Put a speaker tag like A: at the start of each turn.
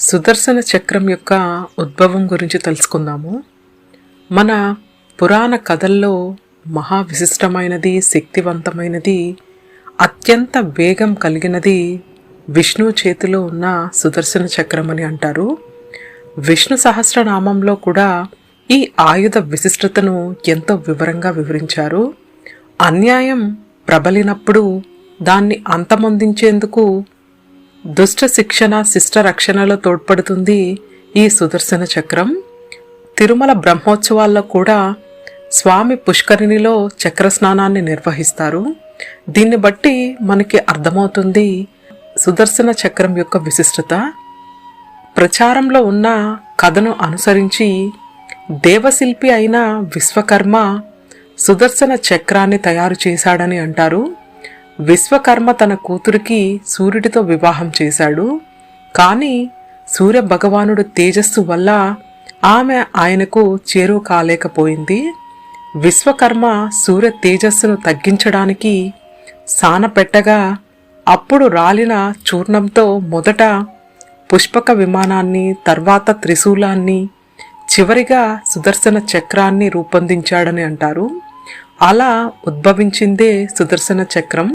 A: సుదర్శన చక్రం యొక్క ఉద్భవం గురించి తెలుసుకుందాము. మన పురాణ కథల్లో మహా విశిష్టమైనది, శక్తివంతమైనది, అత్యంత వేగం కలిగినది విష్ణు చేతిలో ఉన్న సుదర్శన చక్రం అని అంటారు. విష్ణు సహస్రనామంలో కూడా ఈ ఆయుధ విశిష్టతను ఎంతో వివరంగా వివరించారు. అన్యాయం ప్రబలినప్పుడు దాన్ని అంతమొందించేందుకు దుష్ట శిక్షణ, శిష్ట రక్షణలో తోడ్పడుతుంది ఈ సుదర్శన చక్రం. తిరుమల బ్రహ్మోత్సవాల్లో కూడా స్వామి పుష్కరిణిలో చక్ర స్నానాన్ని నిర్వహిస్తారు. దీన్ని బట్టి మనకి అర్థమవుతుంది సుదర్శన చక్రం యొక్క విశిష్టత. ప్రచారంలో ఉన్న కథను అనుసరించి దేవశిల్పి అయిన విశ్వకర్మ సుదర్శన చక్రాన్ని తయారు చేశాడని అంటారు. విశ్వకర్మ తన కూతురికి సూర్యుడితో వివాహం చేశాడు. కానీ సూర్య భగవానుడు తేజస్సు వల్ల ఆమె ఆయనకు చేరువ కాలేకపోయింది. విశ్వకర్మ సూర్య తేజస్సును తగ్గించడానికి సానపెట్టగా అప్పుడు రాలిన చూర్ణంతో మొదట పుష్పక విమానాన్ని, తర్వాత త్రిశూలాన్ని, చివరిగా సుదర్శన చక్రాన్ని రూపొందించాడని అంటారు. అలా ఉద్భవించిందే సుదర్శన చక్రం.